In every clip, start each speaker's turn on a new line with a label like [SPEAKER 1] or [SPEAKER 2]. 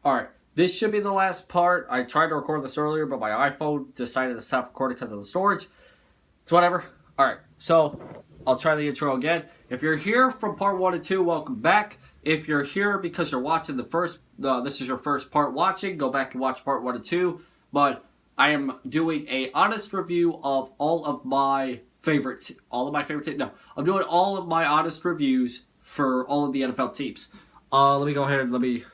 [SPEAKER 1] Alright, this should be the last part. I tried to record this earlier, but my iPhone decided to stop recording because of the storage. It's whatever. Alright, so I'll try the intro again. If you're here from part 1 and 2, welcome back. If you're here because you're watching the first, this is your first part watching, go back and watch part 1 and 2. But I am doing a honest review of all of my favorites. No, I'm doing all of my honest reviews for all of the NFL teams. Let me go ahead and let me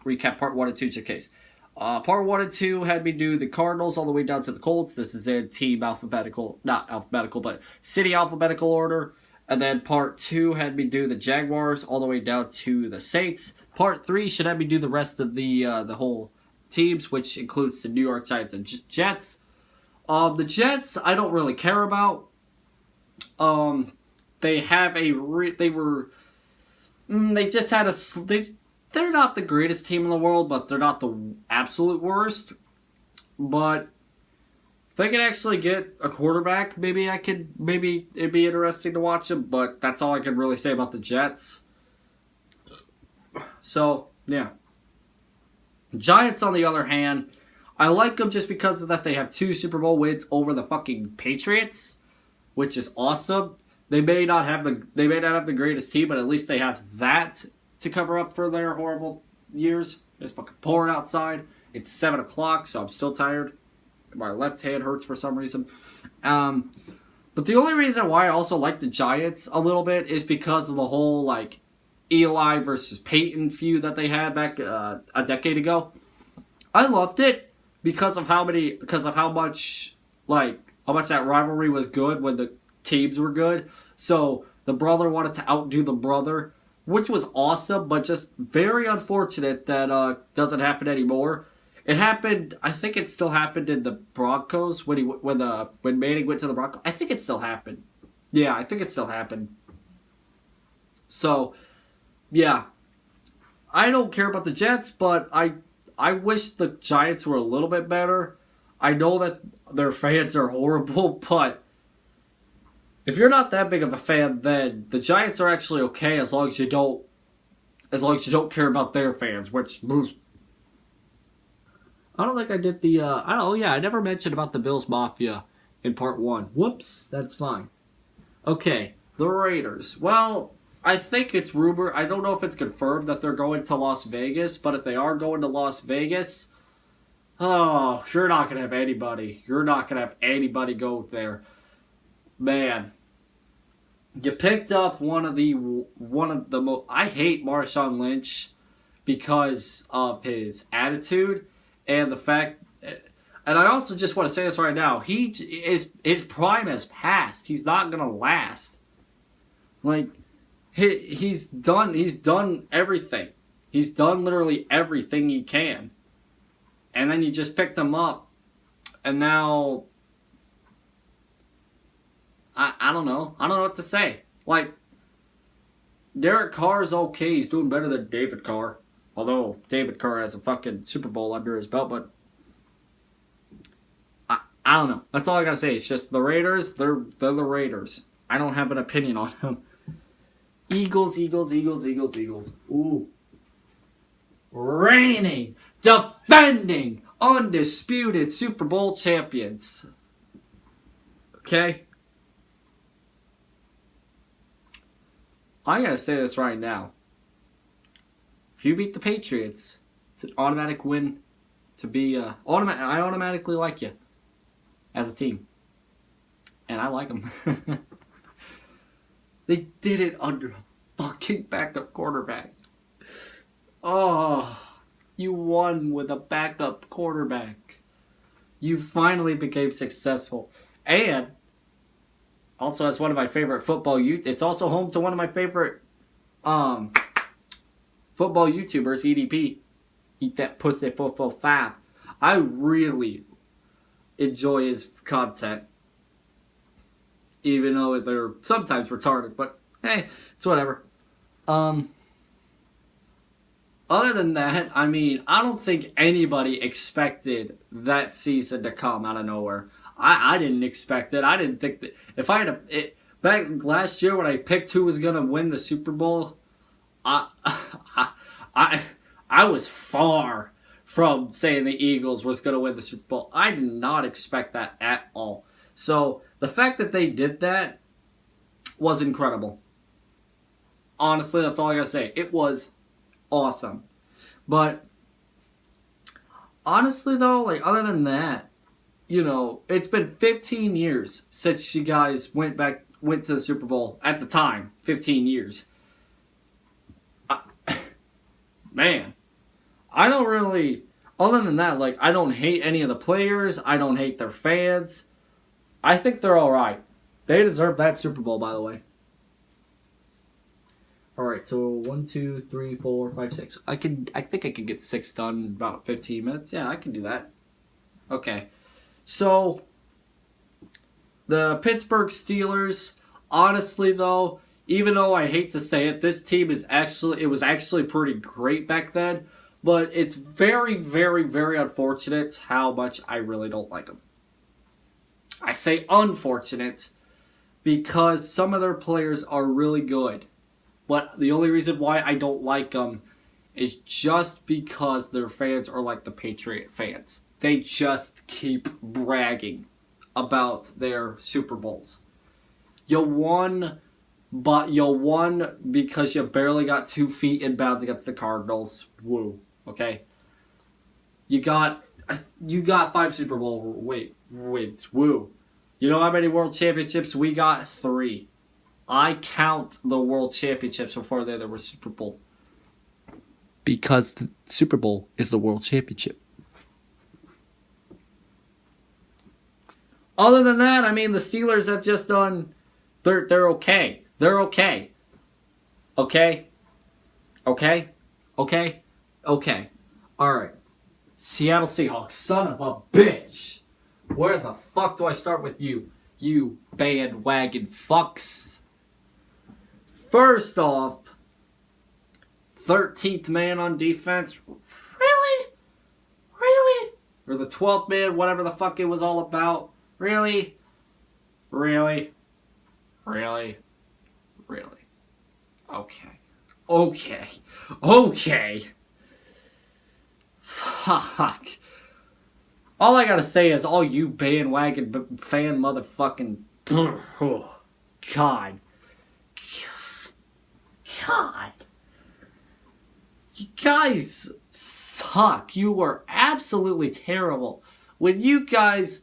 [SPEAKER 1] recap part 1 and 2 just in case. Part 1 and 2 had me do the Cardinals all the way down to the Colts. This is in team alphabetical, not alphabetical, but city alphabetical order. And then part 2 had me do the Jaguars all the way down to the Saints. Part 3 should have me do the rest of the whole teams, which includes the New York Giants and Jets. The Jets, I don't really care about. They have they just had they're not the greatest team in the world, but they're not the absolute worst. But if they can actually get a quarterback, maybe it'd be interesting to watch them, but that's all I can really say about the Jets. So, yeah. Giants, on the other hand, I like them just because of that they have 2 Super Bowl wins over the fucking Patriots, which is awesome. They may not have the greatest team, but at least they have that to cover up for their horrible years. It's fucking pouring outside. It's 7 o'clock, so I'm still tired. My left hand hurts for some reason. But the only reason why I also like the Giants a little bit is because of the whole, like, Eli versus Peyton feud that they had back a decade ago. I loved it because of how much that rivalry was good when the teams were good. So the brother wanted to outdo the brother, which was awesome, but just very unfortunate that doesn't happen anymore. It happened. I think it still happened in the Broncos when Manning went to the Broncos. I think it still happened. Yeah, I think it still happened. So, yeah, I don't care about the Jets, but I wish the Giants were a little bit better. I know that their fans are horrible, but if you're not that big of a fan, then the Giants are actually okay as long as you don't care about their fans, which I don't think I did the I never mentioned about the Bills Mafia in part 1. Whoops, that's fine. Okay, the Raiders. Well, I think it's rumor. I don't know if it's confirmed that they're going to Las Vegas, but if they are going to Las Vegas, oh, you're not gonna have anybody. You're not gonna have anybody go there. Man, you picked up one of the most. I hate Marshawn Lynch because of his attitude and the fact. And I also just want to say this right now. His prime has passed. He's not gonna last. Like he's done everything. He's done literally everything he can. And then you just picked him up, and now I don't know. I don't know what to say. Like, Derek Carr is okay. He's doing better than David Carr. Although David Carr has a fucking Super Bowl under his belt, but I don't know. That's all I gotta say. It's just the Raiders. They're the Raiders. I don't have an opinion on them. Eagles. Ooh. Reigning, defending, undisputed Super Bowl champions. Okay? I gotta say this right now. If you beat the Patriots, it's an automatic win to be I automatically like you as a team. And I like them. They did it under a fucking backup quarterback. Oh, you won with a backup quarterback. You finally became successful. And also has one of my favorite it's also home to one of my favorite football YouTubers, EDP. Eat That Pussy 445. I really enjoy his content. Even though they're sometimes retarded, but hey, it's whatever. Other than that, I mean, I don't think anybody expected that season to come out of nowhere. I didn't expect it. I didn't think that if I had back last year when I picked who was gonna win the Super Bowl, I was far from saying the Eagles was going to win the Super Bowl. I did not expect that at all. So the fact that they did that was incredible. Honestly, that's all I got to say. It was awesome. But honestly, though, like, other than that, you know, it's been 15 years since you guys went to the Super Bowl. At the time, 15 years. Man, I don't really, other than that, like, I don't hate any of the players. I don't hate their fans. I think they're all right. They deserve that Super Bowl, by the way. All right, so 1, 2, 3, 4, 5, 6. I think I can get 6 done in about 15 minutes. Yeah, I can do that. Okay, so the Pittsburgh Steelers. Honestly, though, even though I hate to say it, this team was actually pretty great back then. But it's very, very, very unfortunate how much I really don't like them. I say unfortunate because some of their players are really good. But the only reason why I don't like them is just because their fans are like the Patriot fans. They just keep bragging about their Super Bowls. You won because you barely got 2 feet in bounds against the Cardinals. Woo. Okay? You got 5 Super Bowl wins. Woo. You know how many World Championships? We got 3. I count the World Championships before there was Super Bowl. Because the Super Bowl is the World Championship. Other than that, I mean, the Steelers have just done... They're okay. They're okay. Okay? Okay? Okay? Okay. Alright. Seattle Seahawks. Son of a bitch. Where the fuck do I start with you? You bandwagon fucks. First off, 13th man on defense. Really? Really? Or the 12th man, whatever the fuck it was all about. Really? Really? Really? Really? Okay. Okay. Okay. Fuck. All I gotta say is all you bandwagon fan motherfucking... Oh, God. God. You guys suck. You are absolutely terrible. When you guys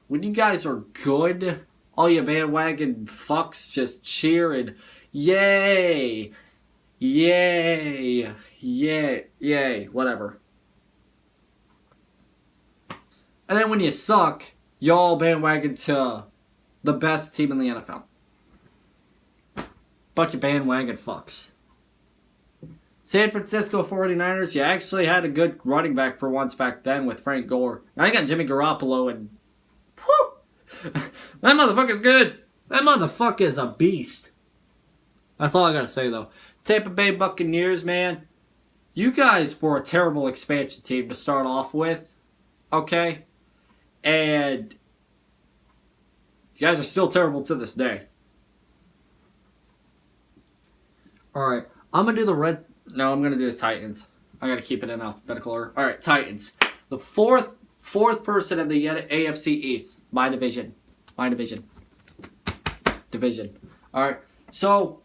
[SPEAKER 1] are good, all you bandwagon fucks just cheer and yay, yay, yay, yay, whatever. And then when you suck, y'all bandwagon to the best team in the NFL. Bunch of bandwagon fucks. San Francisco 49ers, you actually had a good running back for once back then with Frank Gore. Now you got Jimmy Garoppolo and... Whew, that motherfucker's good. That motherfucker is a beast. That's all I gotta say, though. Tampa Bay Buccaneers, man. You guys were a terrible expansion team to start off with. Okay? And... you guys are still terrible to this day. Alright, I'm going to do the Reds. No, I'm going to do the Titans. I got to keep it in alphabetical order. Alright, Titans. The fourth person in the AFC East. My division. Division. Alright, so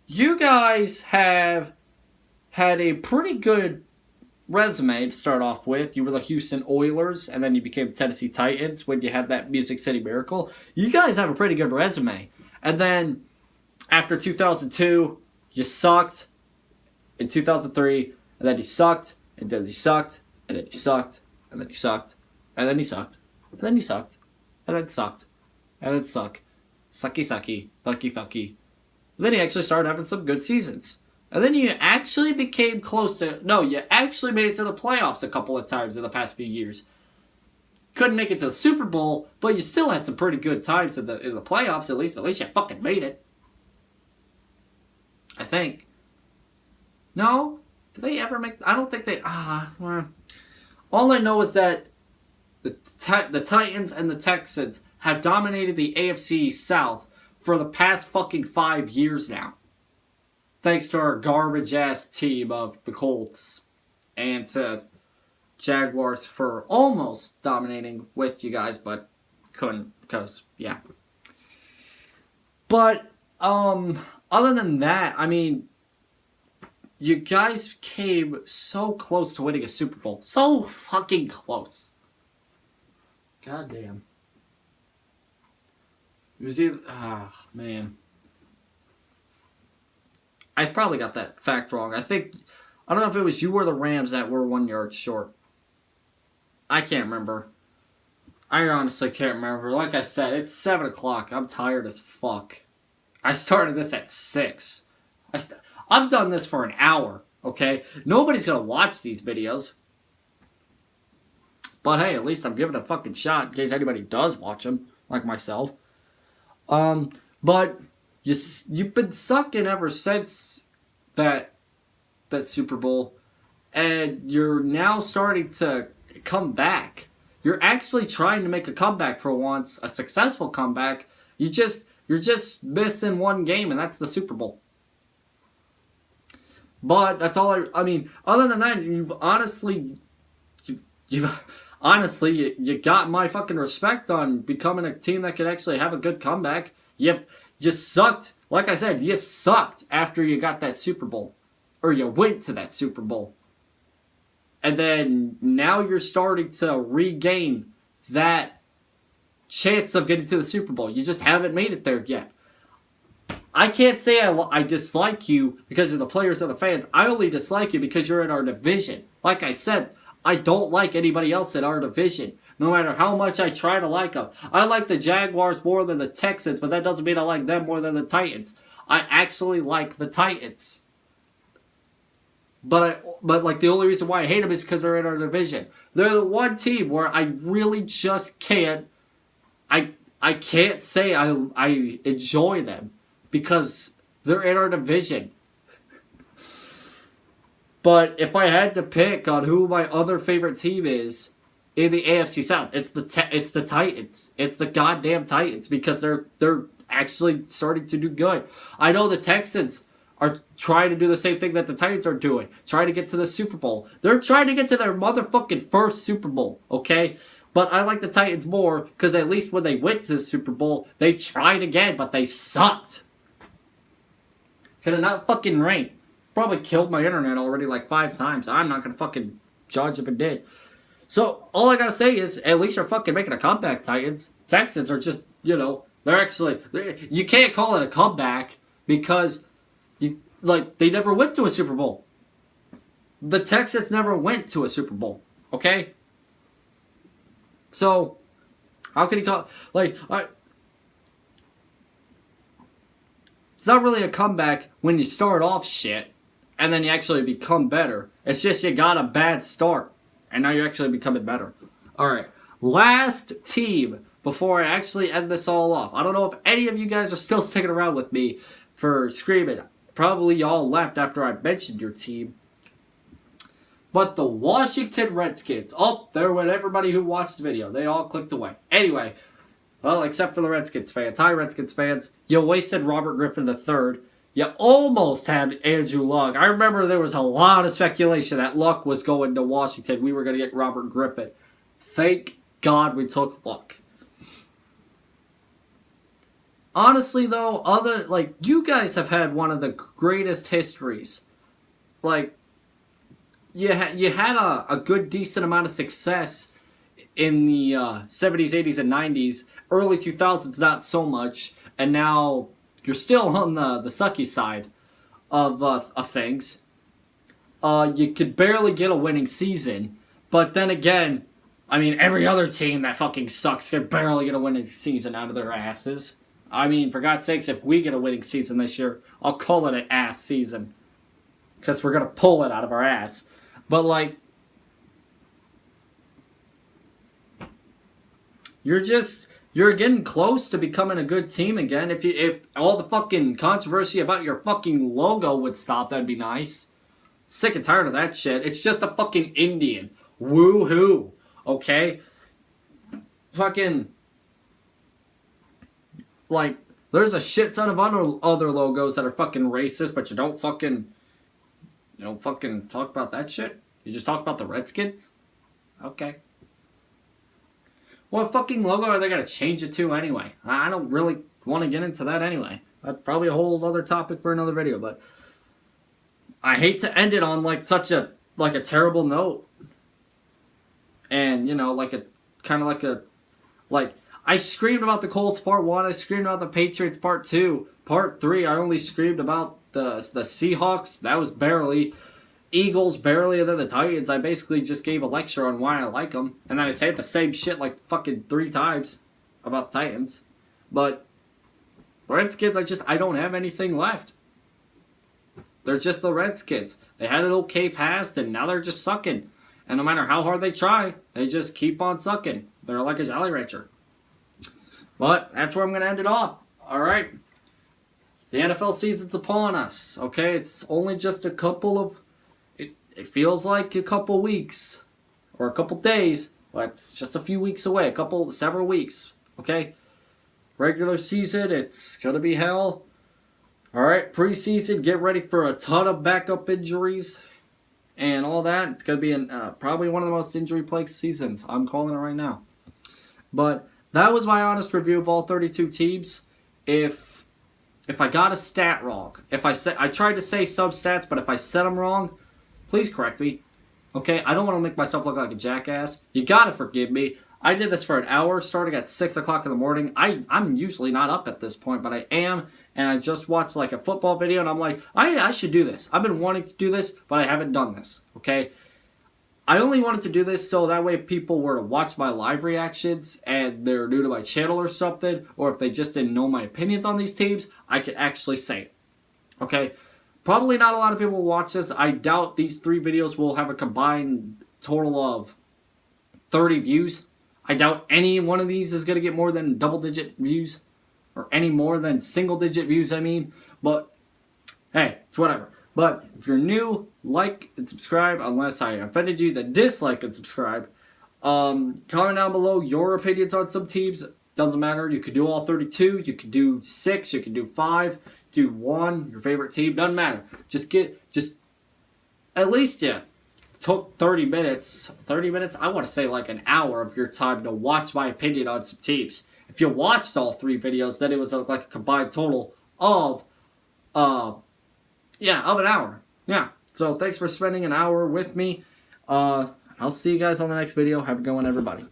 [SPEAKER 1] you guys have had a pretty good resume to start off with. You were the Houston Oilers, and then you became Tennessee Titans when you had that Music City Miracle. You guys have a pretty good resume. And then... after 2002, you sucked. In 2003, and then you sucked, and then you sucked, and then you sucked, and then you sucked, and then you sucked, and then you sucked, and then sucked, and then suck. Sucky, sucky, fucky, fucky. And then you actually started having some good seasons. And then you actually became close to... no, you actually made it to the playoffs a couple of times in the past few years. Couldn't make it to the Super Bowl, but you still had some pretty good times in the playoffs, at least. At least you fucking made it. I think. No? Did they ever make... I don't think they... well. All I know is that the Titans and the Texans have dominated the AFC South for the past fucking 5 years now. Thanks to our garbage-ass team of the Colts. and to Jaguars for almost dominating with you guys, but couldn't because, yeah. But, other than that, I mean, you guys came so close to winning a Super Bowl. So fucking close. God damn. It was either... man. I probably got that fact wrong. I don't know if it was you or the Rams that were 1 yard short. I can't remember. I honestly can't remember. Like I said, it's 7 o'clock. I'm tired as fuck. I started this at 6. I've done this for an hour, okay? Nobody's gonna watch these videos. But hey, at least I'm giving it a fucking shot in case anybody does watch them, like myself. But you've been sucking ever since that Super Bowl, and you're now starting to come back. You're actually trying to make a comeback for once, a successful comeback. You're just missing one game, and that's the Super Bowl. But that's all I mean, other than that, you've honestly you got my fucking respect on becoming a team that could actually have a good comeback. You sucked. Like I said, you sucked after you got that Super Bowl. Or you went to that Super Bowl. And then now you're starting to regain that chance of getting to the Super Bowl. You just haven't made it there yet. I can't say I dislike you because of the players or the fans. I only dislike you because you're in our division. Like I said, I don't like anybody else in our division. No matter how much I try to like them. I like the Jaguars more than the Texans, but that doesn't mean I like them more than the Titans. I actually like the Titans. But like the only reason why I hate them is because they're in our division. They're the one team where I really just can't. I can't say I enjoy them because they're in our division. But if I had to pick on who my other favorite team is in the AFC South, it's the Titans. It's the goddamn Titans because they're actually starting to do good. I know the Texans are trying to do the same thing that the Titans are doing. Trying to get to the Super Bowl. They're trying to get to their motherfucking first Super Bowl, okay? But I like the Titans more because at least when they went to the Super Bowl, they tried again, but they sucked. Could have not fucking rained. Probably killed my internet already like 5 times. I'm not gonna fucking judge if it did. So, all I gotta say is, at least you're fucking making a comeback, Titans. Texans are just, they're actually... You can't call it a comeback because... they never went to a Super Bowl. The Texans never went to a Super Bowl. Okay? So, how can you call... it's not really a comeback when you start off shit, and then you actually become better. It's just you got a bad start, and now you're actually becoming better. Alright, last team before I actually end this all off. I don't know if any of you guys are still sticking around with me for screaming. Probably y'all left after I mentioned your team. But the Washington Redskins. Oh, there went everybody who watched the video. They all clicked away. Anyway, well, except for the Redskins fans. Hi, Redskins fans. You wasted Robert Griffin III. You almost had Andrew Luck. I remember there was a lot of speculation that Luck was going to Washington. We were going to get Robert Griffin. Thank God we took Luck. Honestly, though, you guys have had one of the greatest histories. You had a good, decent amount of success in the 70s, 80s, and 90s. Early 2000s, not so much. And now you're still on the sucky side of things. You could barely get a winning season. But then again, I mean, every other team that fucking sucks could barely get a winning season out of their asses. I mean, for God's sakes, if we get a winning season this year, I'll call it an ass season. Because we're going to pull it out of our ass. But, you're getting close to becoming a good team again. If all the fucking controversy about your fucking logo would stop, that'd be nice. Sick and tired of that shit. It's just a fucking Indian. Woo-hoo. Okay? Fucking... there's a shit ton of other logos that are fucking racist, but you don't fucking talk about that shit. You just talk about the Redskins? Okay. What fucking logo are they going to change it to anyway? I don't really want to get into that anyway. That's probably a whole other topic for another video, but I hate to end it on like such a terrible note. And, you know, like a kind of like I screamed about the Colts part 1, I screamed about the Patriots part 2. Part 3, I only screamed about the Seahawks. That was barely. Eagles barely, and then the Titans. I basically just gave a lecture on why I like them. And then I said the same shit like fucking 3 times about the Titans. But the Redskins, I don't have anything left. They're just the Redskins. They had an okay past, and now they're just sucking. And no matter how hard they try, they just keep on sucking. They're like a Jolly Rancher. But that's where I'm going to end it off. Alright. The NFL season's upon us. Okay, it's only just a couple of... It feels like a couple weeks. Or a couple days. But it's just a few weeks away. Several weeks. Okay? Regular season, it's going to be hell. Alright, preseason, get ready for a ton of backup injuries. And all that. It's going to be probably one of the most injury-plagued seasons. I'm calling it right now. But that was my honest review of all 32 teams. If I got a stat wrong, I tried to say some stats, but if I said them wrong, please correct me. Okay, I don't want to make myself look like a jackass. You gotta forgive me. I did this for an hour, starting at 6 o'clock in the morning. I'm usually not up at this point, but I am. And I just watched like a football video, and I'm like, I should do this. I've been wanting to do this, but I haven't done this. Okay? I only wanted to do this so that way if people were to watch my live reactions and they're new to my channel or something, or if they just didn't know my opinions on these teams, I could actually say it. Okay? Probably not a lot of people will watch this. I doubt these 3 videos will have a combined total of 30 views. I doubt any one of these is going to get more than double-digit views. Or any more than single-digit views, I mean. But, hey, it's whatever. But if you're new, like and subscribe. Unless I offended you, then dislike and subscribe. Comment down below your opinions on some teams. Doesn't matter. You could do all 32. You could do 6. You could do 5. Do 1. Your favorite team. Doesn't matter. Just at least, yeah. Took 30 minutes. 30 minutes? I want to say like an hour of your time to watch my opinion on some teams. If you watched all 3 videos, then it was like a combined total of an hour. Yeah. So thanks for spending an hour with me. I'll see you guys on the next video. Have a good one, everybody.